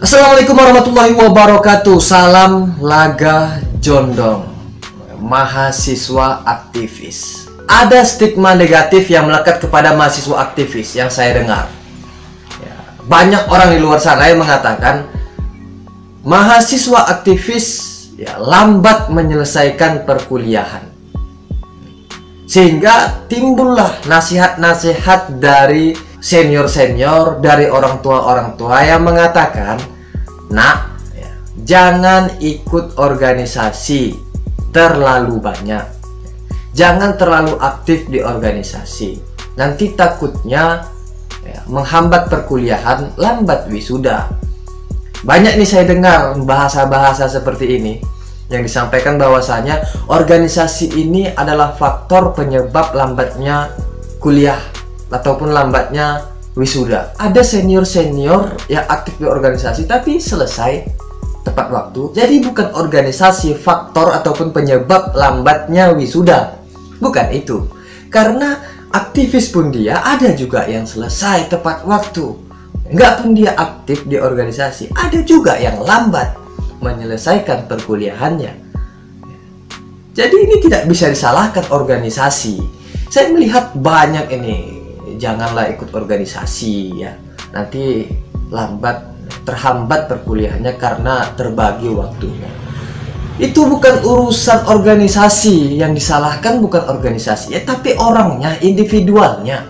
Assalamualaikum warahmatullahi wabarakatuh. Salam laga jondong, mahasiswa aktivis. Ada stigma negatif yang melekat kepada mahasiswa aktivis yang saya dengar. Banyak orang di luar sana yang mengatakan mahasiswa aktivis lambat menyelesaikan perkuliahan. Sehingga timbullah nasihat-nasihat dari senior-senior, dari orang tua yang mengatakan, "Nak, jangan ikut organisasi terlalu banyak. Jangan terlalu aktif di organisasi. Nanti takutnya menghambat perkuliahan, lambat wisuda." Banyak nih saya dengar bahasa-bahasa seperti ini yang disampaikan bahwasanya organisasi ini adalah faktor penyebab lambatnya kuliah ataupun lambatnya wisuda. Ada senior-senior yang aktif di organisasi tapi selesai tepat waktu. Jadi bukan organisasi faktor ataupun penyebab lambatnya wisuda. Bukan itu. Karena aktivis pun dia ada juga yang selesai tepat waktu. Enggak pun dia aktif di organisasi, ada juga yang lambat menyelesaikan perkuliahannya. Jadi ini tidak bisa disalahkan organisasi. Saya melihat banyak ini, janganlah ikut organisasi ya. Nanti terhambat perkuliahannya karena terbagi waktunya. Itu bukan urusan organisasi, yang disalahkan bukan organisasi ya, tapi orangnya, individualnya.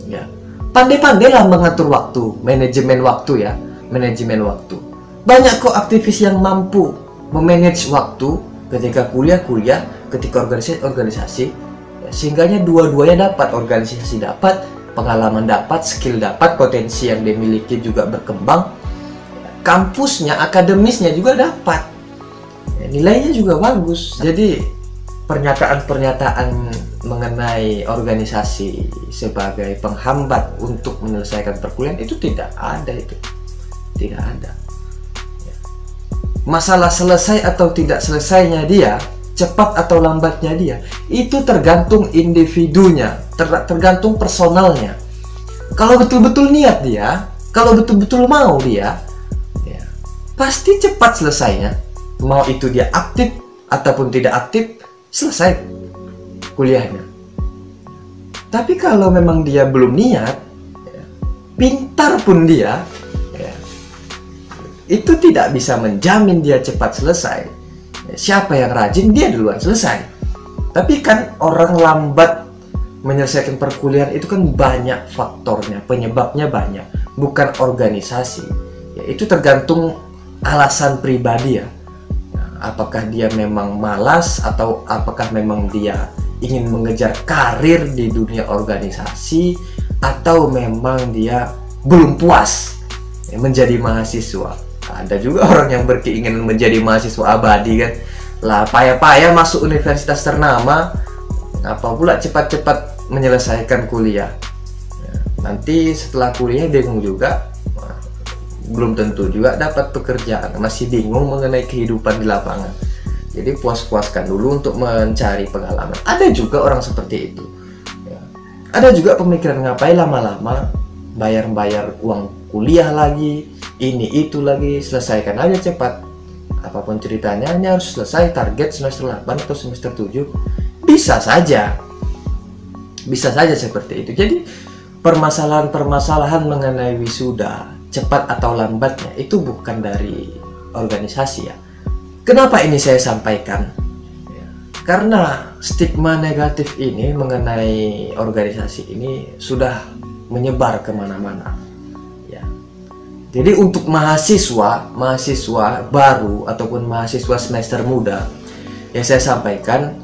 Ya. Pandai-pandailah mengatur waktu, manajemen waktu ya, manajemen waktu. Banyak kok aktivis yang mampu memanage waktu ketika kuliah, ketika organisasi, ya, sehingganya dua-duanya dapat, organisasi dapat, pengalaman dapat, skill dapat, potensi yang dimiliki juga berkembang, kampusnya, akademisnya juga dapat, ya, nilainya juga bagus. Jadi pernyataan-pernyataan mengenai organisasi sebagai penghambat untuk menyelesaikan perkuliahan itu tidak ada, tidak ada. Masalah selesai atau tidak selesainya dia, cepat atau lambatnya dia, itu tergantung individunya, tergantung personalnya. Kalau betul-betul niat dia, kalau betul-betul mau dia, ya, pasti cepat selesainya. Mau itu dia aktif ataupun tidak aktif, selesai kuliahnya. Tapi kalau memang dia belum niat, ya, pintar pun dia, itu tidak bisa menjamin dia cepat selesai. Siapa yang rajin, dia duluan selesai. Tapi kan orang lambat menyelesaikan perkuliahan itu kan banyak faktornya, penyebabnya banyak, bukan organisasi. Ya, itu tergantung alasan pribadi ya. Apakah dia memang malas atau apakah memang dia ingin mengejar karir di dunia organisasi, atau memang dia belum puas menjadi mahasiswa. Ada juga orang yang berkeinginan menjadi mahasiswa abadi kan, lah payah-payah masuk universitas ternama, apa pula cepat-cepat menyelesaikan kuliah. Nanti setelah kuliah bingung juga, belum tentu juga dapat pekerjaan, masih bingung mengenai kehidupan di lapangan. Jadi puas-puaskan dulu untuk mencari pengalaman. Ada juga orang seperti itu. Ada juga pemikiran, ngapain lama-lama bayar uang kuliah lagi, ini itu lagi, selesaikan aja cepat. Apapun ceritanya, hanya harus selesai target semester 8 atau semester 7. Bisa saja seperti itu. Jadi permasalahan-permasalahan mengenai wisuda, cepat atau lambatnya, itu bukan dari organisasi ya. Kenapa ini saya sampaikan? Karena stigma negatif ini mengenai organisasi ini sudah menyebar kemana-mana. Jadi untuk mahasiswa baru ataupun mahasiswa semester muda, yang saya sampaikan,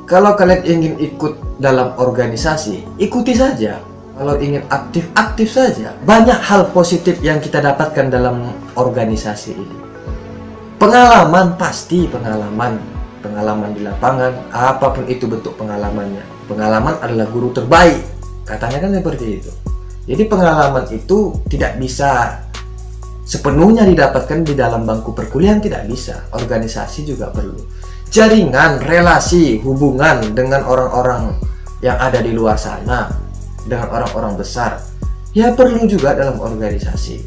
kalau kalian ingin ikut dalam organisasi, ikuti saja. Kalau ingin aktif saja. Banyak hal positif yang kita dapatkan dalam organisasi ini. Pengalaman pasti, pengalaman di lapangan, apapun itu bentuk pengalamannya. Pengalaman adalah guru terbaik, katanya kan seperti itu. Jadi pengalaman itu tidak bisa sepenuhnya didapatkan di dalam bangku perkuliahan, tidak bisa. Organisasi juga perlu jaringan, relasi, hubungan dengan orang-orang yang ada di luar sana, dengan orang-orang besar. Ya perlu juga dalam organisasi.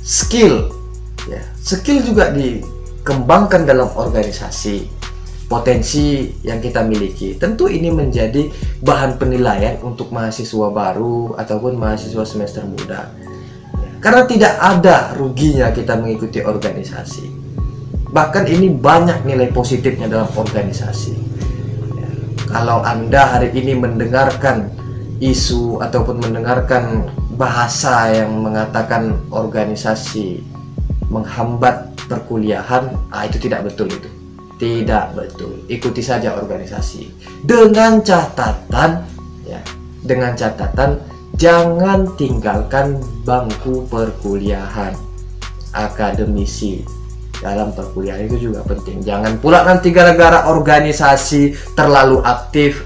skill, ya, skill juga dikembangkan dalam organisasi. Potensi yang kita miliki, tentu ini menjadi bahan penilaian untuk mahasiswa baru ataupun mahasiswa semester muda. Karena tidak ada ruginya kita mengikuti organisasi. Bahkan ini banyak nilai positifnya dalam organisasi. Ya, kalau Anda hari ini mendengarkan isu ataupun mendengarkan bahasa yang mengatakan organisasi menghambat perkuliahan, itu tidak betul itu. Tidak betul. Ikuti saja organisasi dengan catatan, ya, dengan catatan jangan tinggalkan bangku perkuliahan. Akademisi dalam perkuliahan itu juga penting. Jangan pula nanti gara-gara organisasi terlalu aktif,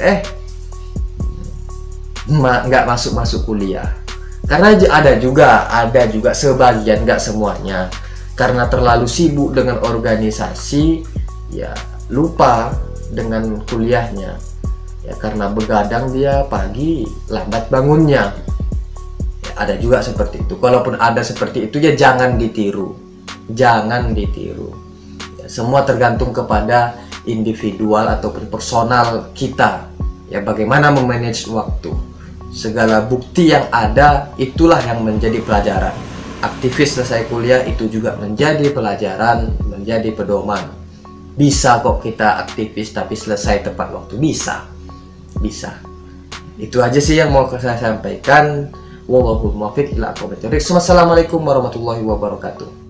nggak masuk kuliah. Karena ada juga sebagian, nggak semuanya, karena terlalu sibuk dengan organisasi, ya lupa dengan kuliahnya. Ya karena begadang dia pagi, lambat bangunnya. Ya, ada juga seperti itu. Kalaupun ada seperti itu, ya jangan ditiru. Jangan ditiru. Ya, semua tergantung kepada individual ataupun personal kita. Ya bagaimana memanage waktu. Segala bukti yang ada itulah yang menjadi pelajaran. Aktivis selesai kuliah itu juga menjadi pelajaran, menjadi pedoman. Bisa kok kita aktivis tapi selesai tepat waktu. Bisa. Itu aja sih yang mau saya sampaikan. Wallahul muwaffiq ila aqwamit thoriq. Wassalamualaikum warahmatullahi wabarakatuh.